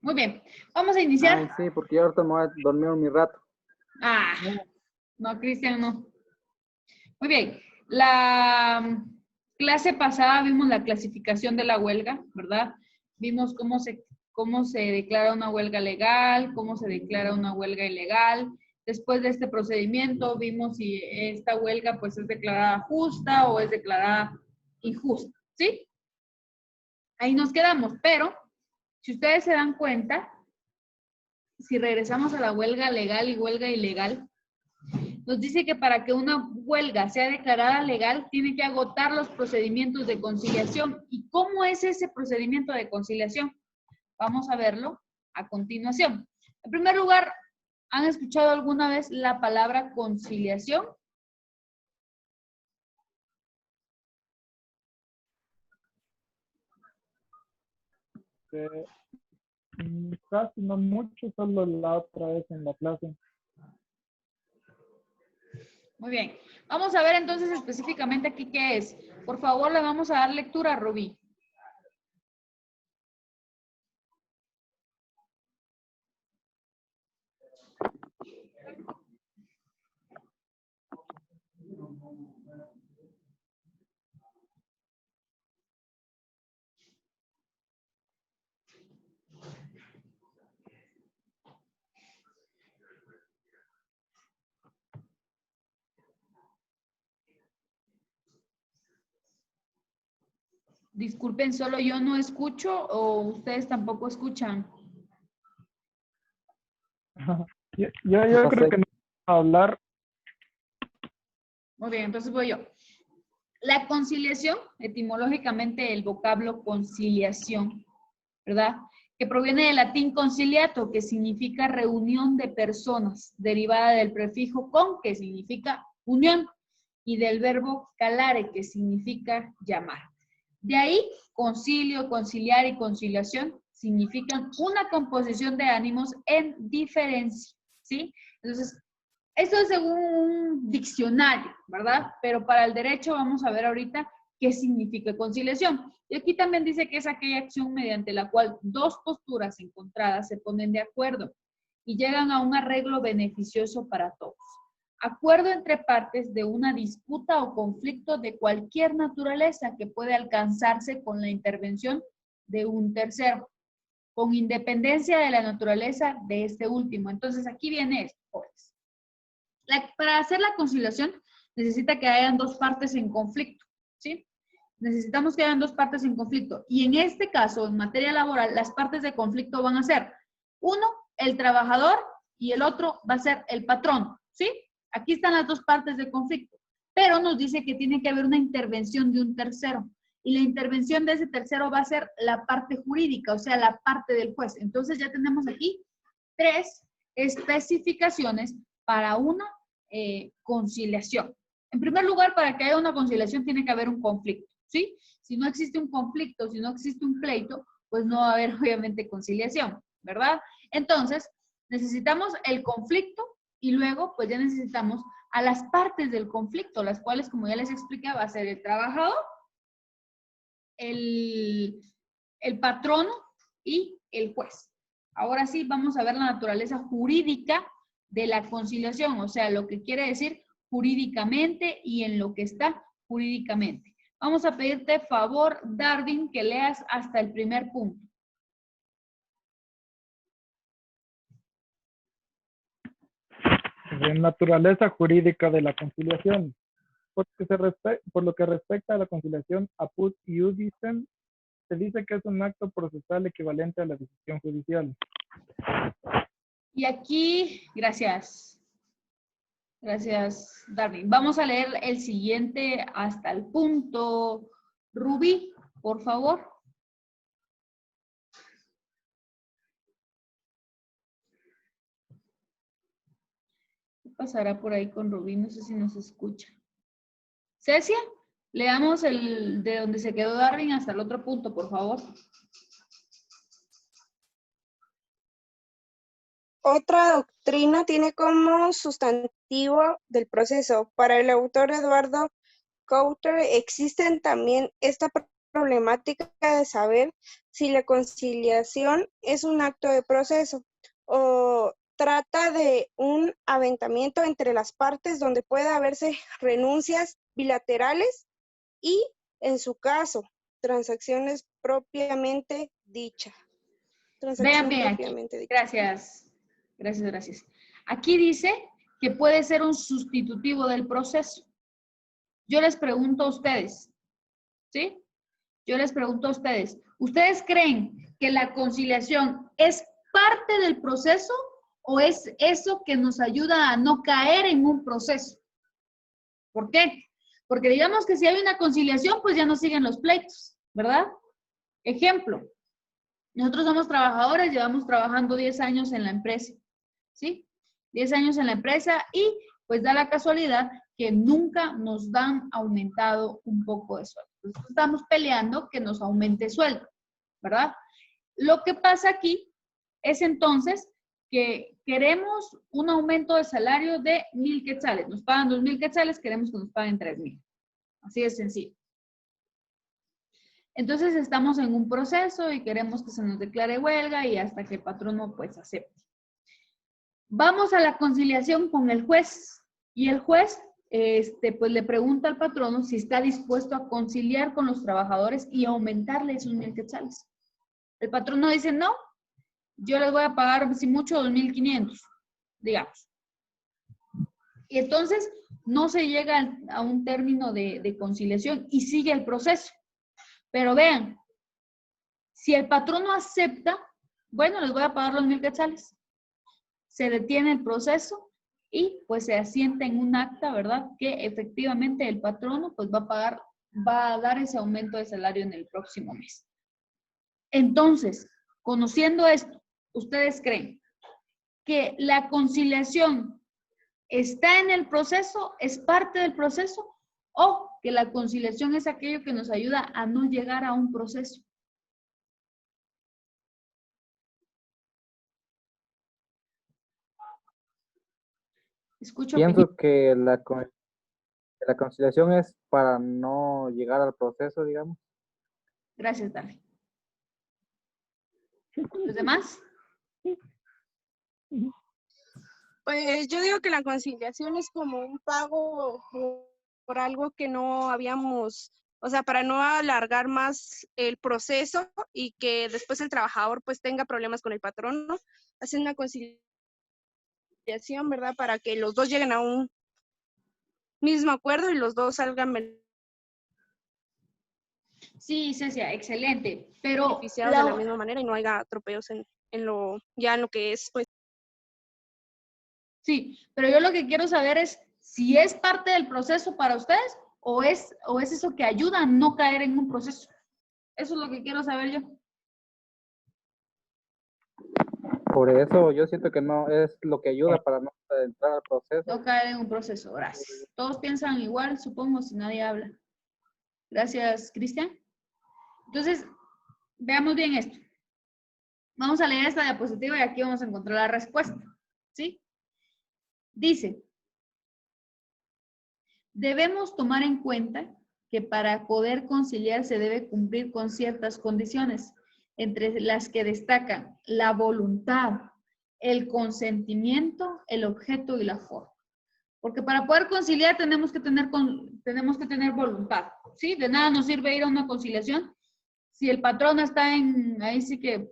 Muy bien. Vamos a iniciar. Ay, sí, porque yo ahorita me voy a dormir un rato. Ah, no, Cristian, no. Muy bien. La clase pasada vimos la clasificación de la huelga, ¿verdad? Vimos cómo se declara una huelga legal, cómo se declara una huelga ilegal. Después de este procedimiento vimos si esta huelga pues es declarada justa o es declarada injusta, ¿sí? Ahí nos quedamos, pero si ustedes se dan cuenta, si regresamos a la huelga legal y huelga ilegal, nos dice que para que una huelga sea declarada legal, tiene que agotar los procedimientos de conciliación. ¿Y cómo es ese procedimiento de conciliación? Vamos a verlo a continuación. En primer lugar, ¿han escuchado alguna vez la palabra conciliación? Casi no mucho, solo la otra vez en la clase. Muy bien. Vamos a ver entonces específicamente aquí qué es. Por favor, le vamos a dar lectura, Rubí. Disculpen, solo yo no escucho o ustedes tampoco escuchan. Yo creo que no voy a hablar. Muy bien, entonces voy yo. La conciliación, etimológicamente el vocablo conciliación, ¿verdad? Que proviene del latín conciliato, que significa reunión de personas, derivada del prefijo con, que significa unión, y del verbo calare, que significa llamar. De ahí, concilio, conciliar y conciliación significan una composición de ánimos en diferencia, ¿sí? Entonces, esto es según un diccionario, ¿verdad? Pero para el derecho vamos a ver ahorita qué significa conciliación. Y aquí también dice que es aquella acción mediante la cual dos posturas encontradas se ponen de acuerdo y llegan a un arreglo beneficioso para todos. Acuerdo entre partes de una disputa o conflicto de cualquier naturaleza que puede alcanzarse con la intervención de un tercero, con independencia de la naturaleza de este último. Entonces aquí viene esto, pues. Para hacer la conciliación necesita que hayan dos partes en conflicto, ¿sí? Necesitamos que hayan dos partes en conflicto. Y en este caso, en materia laboral, las partes de conflicto van a ser, uno, el trabajador, y el otro va a ser el patrón, ¿sí? Aquí están las dos partes de conflicto. Pero nos dice que tiene que haber una intervención de un tercero. Y la intervención de ese tercero va a ser la parte jurídica, o sea, la parte del juez. Entonces ya tenemos aquí 3 especificaciones para una conciliación. En primer lugar, para que haya una conciliación tiene que haber un conflicto, ¿sí? Si no existe un conflicto, si no existe un pleito, pues no va a haber obviamente conciliación, ¿verdad? Entonces, necesitamos el conflicto y luego pues ya necesitamos a las partes del conflicto, las cuales, como ya les expliqué, va a ser el trabajador, el patrono y el juez. Ahora sí, vamos a ver la naturaleza jurídica de la conciliación, o sea, lo que quiere decir jurídicamente y en lo que está jurídicamente. Vamos a pedirte favor, Darwin, que leas hasta el primer punto. De naturaleza jurídica de la conciliación. Por lo que respecta a la conciliación apud iudicem, se dice que es un acto procesal equivalente a la decisión judicial. Y aquí, gracias. Gracias, Darwin. Vamos a leer el siguiente hasta el punto. Rubí, por favor. ¿Qué pasará por ahí con Rubí? No sé si nos escucha. Cecia, leamos el de donde se quedó Darwin hasta el otro punto, por favor. Otra doctrina tiene como sustantivo del proceso. Para el autor Eduardo Couter existen también esta problemática de saber si la conciliación es un acto de proceso o trata de un aventamiento entre las partes donde puede haberse renuncias bilaterales y, en su caso, transacciones propiamente dichas. Vean bien aquí. Gracias. Gracias. Aquí dice que puede ser un sustitutivo del proceso. Yo les pregunto a ustedes, ¿sí? Yo les pregunto a ustedes, ¿ustedes creen que la conciliación es parte del proceso o es eso que nos ayuda a no caer en un proceso? ¿Por qué? Porque digamos que si hay una conciliación, pues ya no siguen los pleitos, ¿verdad? Ejemplo, nosotros somos trabajadores, llevamos trabajando 10 años en la empresa, ¿sí? 10 años en la empresa y pues da la casualidad que nunca nos dan aumentado un poco de sueldo. Entonces estamos peleando que nos aumente sueldo, ¿verdad? Lo que pasa aquí es entonces que queremos un aumento de salario de 1,000 quetzales. Nos pagan 2,000 quetzales, queremos que nos paguen 3,000. Así de sencillo. Entonces estamos en un proceso y queremos que se nos declare huelga y hasta que el patrono pues acepte. Vamos a la conciliación con el juez y el juez pues le pregunta al patrono si está dispuesto a conciliar con los trabajadores y aumentarle esos 1,000 quetzales. El patrono dice no, yo les voy a pagar si mucho 2,500, digamos. Y entonces no se llega a un término de conciliación y sigue el proceso. Pero vean, si el patrono acepta, bueno, les voy a pagar los 1,000 quetzales. Se detiene el proceso y pues se asienta en un acta, ¿verdad? Que efectivamente el patrono pues va a dar ese aumento de salario en el próximo mes. Entonces, conociendo esto, ¿ustedes creen que la conciliación está en el proceso, es parte del proceso, o que la conciliación es aquello que nos ayuda a no llegar a un proceso? Pienso que la conciliación es para no llegar al proceso, digamos. Gracias, Dale. ¿Los demás? Pues yo digo que la conciliación es como un pago por algo que no habíamos, o sea, para no alargar más el proceso y que después el trabajador pues tenga problemas con el patrono, hacen una conciliación, ¿verdad? Para que los dos lleguen a un mismo acuerdo y los dos salgan Sí, Cecia, excelente. Pero beneficiados de la misma manera y no haya atropellos en lo que es, pues. Sí, pero yo lo que quiero saber es si es parte del proceso para ustedes o es eso que ayuda a no caer en un proceso. Eso es lo que quiero saber yo. Por eso yo siento que no es lo que ayuda para no entrar al proceso. No caer en un proceso, gracias. Todos piensan igual, supongo, si nadie habla. Gracias, Cristian. Entonces, veamos bien esto. Vamos a leer esta diapositiva y aquí vamos a encontrar la respuesta. ¿Sí? Dice, debemos tomar en cuenta que para poder conciliar se debe cumplir con ciertas condiciones, entre las que destacan la voluntad, el consentimiento, el objeto y la forma. Porque para poder conciliar tenemos que tener voluntad, ¿sí? De nada nos sirve ir a una conciliación si el patrón está ahí sí que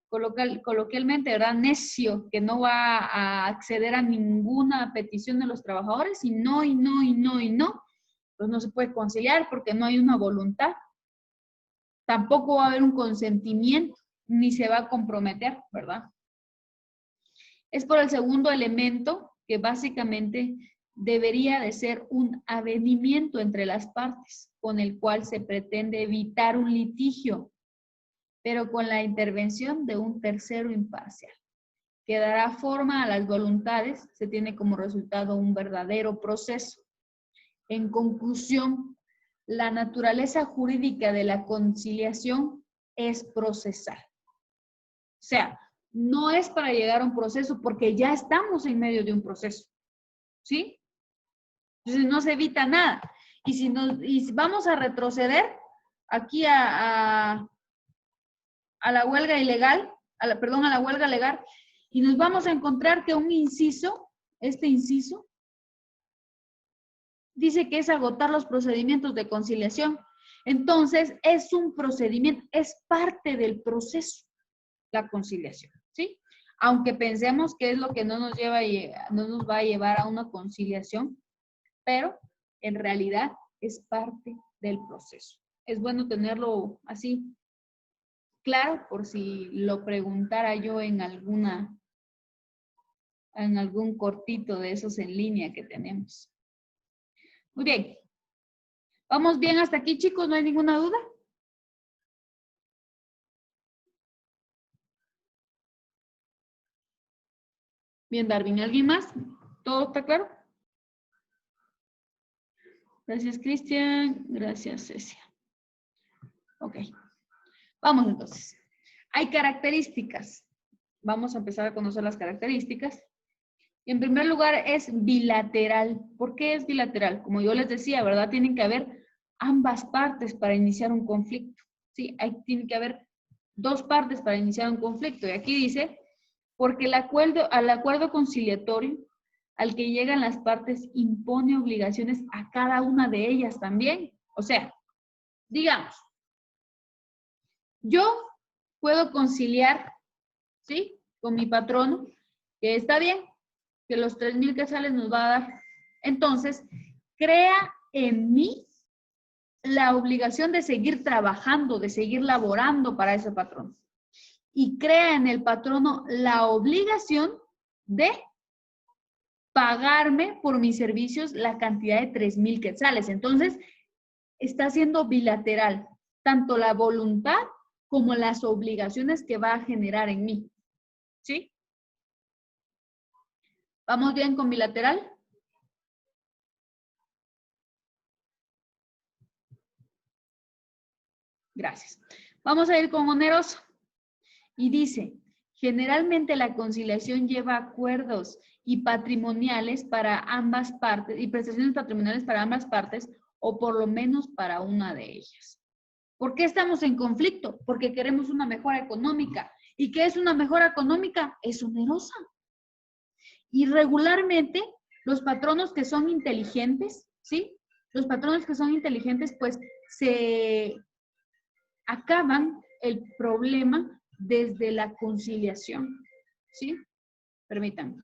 coloquialmente, ¿verdad? Necio, que no va a acceder a ninguna petición de los trabajadores y no, pues no se puede conciliar porque no hay una voluntad. Tampoco va a haber un consentimiento, ni se va a comprometer, ¿verdad? Es por el segundo elemento que básicamente debería de ser un avenimiento entre las partes, con el cual se pretende evitar un litigio, pero con la intervención de un tercero imparcial, que dará forma a las voluntades, se tiene como resultado un verdadero proceso. En conclusión, la naturaleza jurídica de la conciliación es procesal. O sea, no es para llegar a un proceso porque ya estamos en medio de un proceso, ¿sí? Entonces no se evita nada. Y si vamos a retroceder, aquí a la huelga ilegal, a la huelga legal, y nos vamos a encontrar que un inciso, este inciso, dice que es agotar los procedimientos de conciliación. Entonces, es un procedimiento, es parte del proceso, la conciliación, ¿sí? Aunque pensemos que es lo que no nos va a llevar a una conciliación, pero en realidad es parte del proceso. Es bueno tenerlo así claro por si lo preguntara yo en algún cortito de esos en línea que tenemos. Muy bien. ¿Vamos bien hasta aquí, chicos? ¿No hay ninguna duda? Bien, Darwin. ¿Alguien más? ¿Todo está claro? Gracias, Cristian. Gracias, Cecia. Ok. Vamos entonces. Hay características. Vamos a empezar a conocer las características. En primer lugar, es bilateral. ¿Por qué es bilateral? Como yo les decía, ¿verdad? Tienen que haber ambas partes para iniciar un conflicto. ¿Sí? Tiene que haber dos partes para iniciar un conflicto. Y aquí dice, porque al acuerdo conciliatorio al que llegan las partes impone obligaciones a cada una de ellas también. O sea, digamos, yo puedo conciliar, ¿sí? Con mi patrono, que está bien, que los 3,000 quetzales nos va a dar. Entonces, crea en mí la obligación de seguir trabajando, de seguir laborando para ese patrono. Y crea en el patrono la obligación de pagarme por mis servicios la cantidad de 3,000 quetzales. Entonces, está siendo bilateral, tanto la voluntad como las obligaciones que va a generar en mí. ¿Sí? ¿Vamos bien con bilateral? Gracias. Vamos a ir con oneroso. Y dice, generalmente la conciliación lleva acuerdos y patrimoniales para ambas partes, y prestaciones patrimoniales para ambas partes, o por lo menos para una de ellas. ¿Por qué estamos en conflicto? Porque queremos una mejora económica. ¿Y qué es una mejora económica? Es onerosa. Y regularmente, los patronos que son inteligentes, ¿sí? Los patronos que son inteligentes, pues, se acaban el problema desde la conciliación, ¿sí? Permítanme.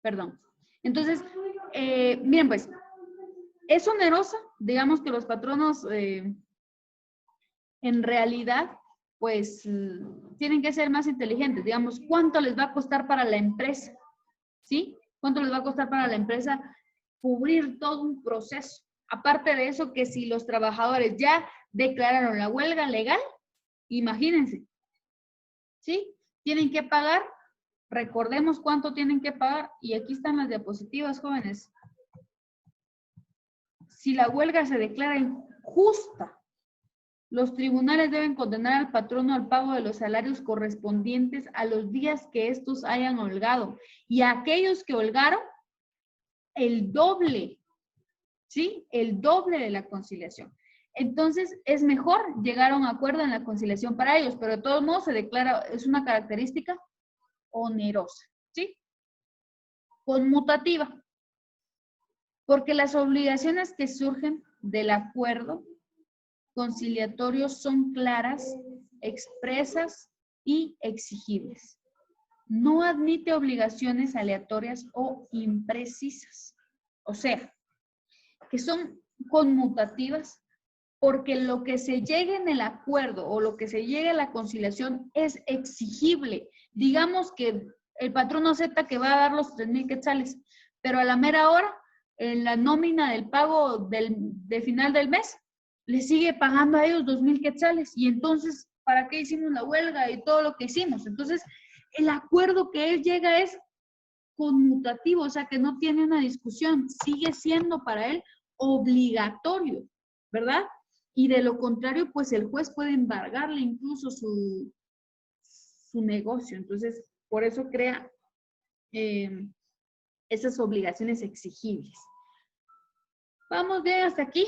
Perdón. Entonces, miren pues, es onerosa, digamos que los patronos en realidad, pues, tienen que ser más inteligentes. Digamos, ¿cuánto les va a costar para la empresa? ¿Sí? ¿Cuánto les va a costar para la empresa cubrir todo un proceso? Aparte de eso, que si los trabajadores ya declararon la huelga legal, imagínense, ¿sí? Tienen que pagar, recordemos cuánto tienen que pagar, y aquí están las diapositivas, jóvenes. Si la huelga se declara injusta, los tribunales deben condenar al patrono al pago de los salarios correspondientes a los días que estos hayan holgado, y a aquellos que holgaron, el doble, ¿sí? El doble de la conciliación. Entonces, es mejor llegar a un acuerdo en la conciliación para ellos, pero de todos modos se declara, es una característica onerosa, ¿sí? Conmutativa. Porque las obligaciones que surgen del acuerdo conciliatorio son claras, expresas y exigibles. No admite obligaciones aleatorias o imprecisas. O sea, que son conmutativas porque lo que se llegue en el acuerdo o lo que se llegue a la conciliación es exigible. Digamos que el patrón acepta que va a dar los 3,000 quetzales, pero a la mera hora, en la nómina del pago de final del mes, le sigue pagando a ellos 2,000 quetzales. Y entonces, ¿para qué hicimos la huelga y todo lo que hicimos? Entonces, el acuerdo que él llega es conmutativo, o sea, que no tiene una discusión, sigue siendo para él obligatorio, ¿verdad? Y de lo contrario, pues el juez puede embargarle incluso su negocio. Entonces, por eso crea esas obligaciones exigibles. ¿Vamos bien hasta aquí?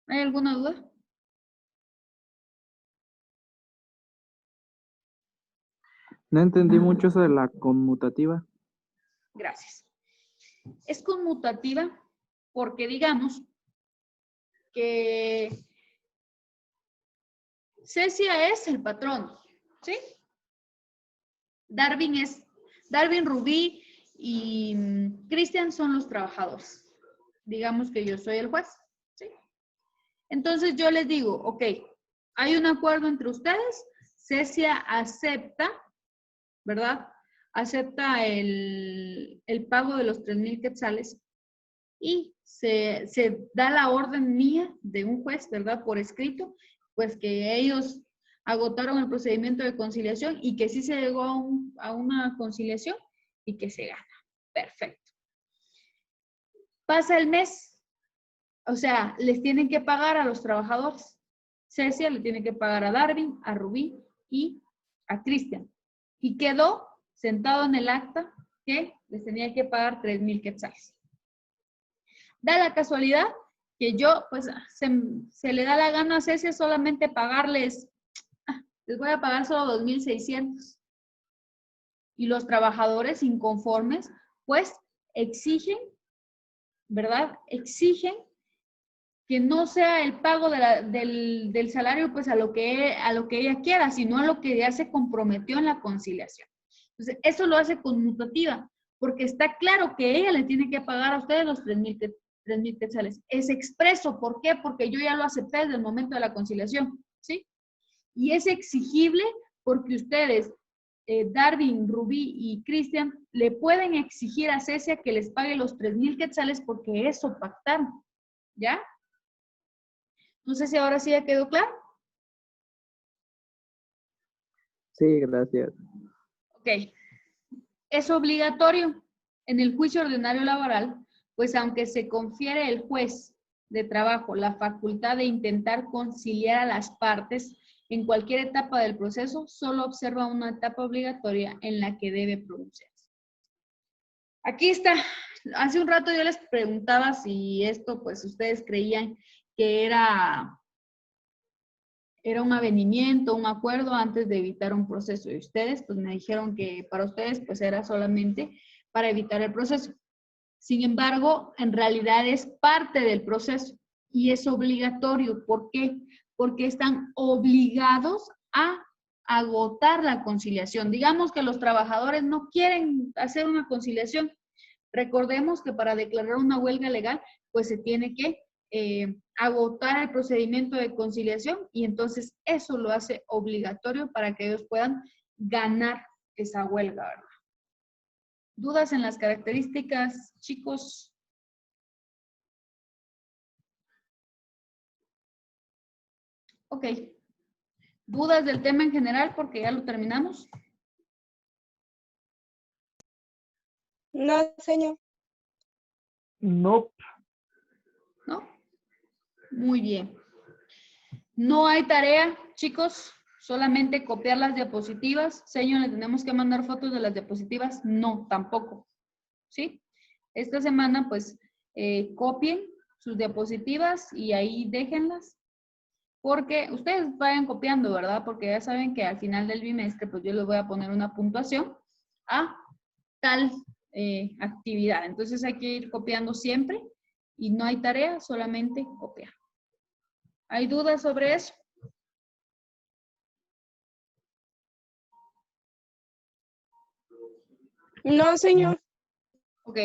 ¿Hay alguna duda? No entendí mucho eso de la conmutativa. Gracias. Es conmutativa porque digamos que Cecia es el patrón, ¿sí? Darwin, Rubí y Cristian son los trabajadores. Digamos que yo soy el juez, ¿sí? Entonces yo les digo, ok, hay un acuerdo entre ustedes, Cecia acepta, ¿verdad? Acepta el pago de los 3,000 quetzales y se da la orden mía de un juez, ¿verdad? Por escrito, pues que ellos agotaron el procedimiento de conciliación y que sí se llegó a una conciliación y que se gana. Perfecto. Pasa el mes, o sea, les tienen que pagar a los trabajadores. Cecia le tiene que pagar a Darwin, a Rubí y a Cristian. Y quedó sentado en el acta que les tenía que pagar 3,000 quetzales. Da la casualidad que yo, pues, se le da la gana a Cecia solamente pagarles, les voy a pagar solo 2,600. Y los trabajadores inconformes, pues, exigen, ¿verdad? Exigen que no sea el pago del salario, pues, a lo que ella quiera, sino a lo que ya se comprometió en la conciliación. Entonces, eso lo hace conmutativa, porque está claro que ella le tiene que pagar a ustedes los 3,000 quetzales. Es expreso. ¿Por qué? Porque yo ya lo acepté desde el momento de la conciliación, ¿sí? Y es exigible porque ustedes, Darwin, Rubí y Cristian, le pueden exigir a Cecia que les pague los 3,000 quetzales porque eso pactaron, ¿ya? No sé si ahora sí ya quedó claro. Sí, gracias. Ok. Es obligatorio en el juicio ordinario laboral, pues aunque se confiere el juez de trabajo la facultad de intentar conciliar a las partes en cualquier etapa del proceso, solo observa una etapa obligatoria en la que debe pronunciarse. Aquí está. Hace un rato yo les preguntaba si esto, pues ustedes creían que era un avenimiento, un acuerdo antes de evitar un proceso. Y ustedes, pues me dijeron que para ustedes, pues era solamente para evitar el proceso. Sin embargo, en realidad es parte del proceso y es obligatorio. ¿Por qué? Porque están obligados a agotar la conciliación. Digamos que los trabajadores no quieren hacer una conciliación. Recordemos que para declarar una huelga legal, pues se tiene que agotar el procedimiento de conciliación y entonces eso lo hace obligatorio para que ellos puedan ganar esa huelga, ¿verdad? ¿Dudas en las características, chicos? Ok. ¿Dudas del tema en general porque ya lo terminamos? No, señor. No. ¿No? Muy bien. No hay tarea, chicos. Solamente copiar las diapositivas. Señor, ¿le tenemos que mandar fotos de las diapositivas? No, tampoco. ¿Sí? Esta semana, pues, copien sus diapositivas y ahí déjenlas. Porque ustedes vayan copiando, ¿verdad? Porque ya saben que al final del bimestre, pues yo les voy a poner una puntuación a tal actividad. Entonces hay que ir copiando siempre y no hay tarea, solamente copiar. ¿Hay dudas sobre eso? No, señor. Ok.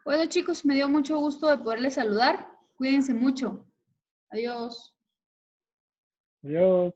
Bueno, chicos, me dio mucho gusto de poderles saludar. Cuídense mucho. Adiós. Adiós.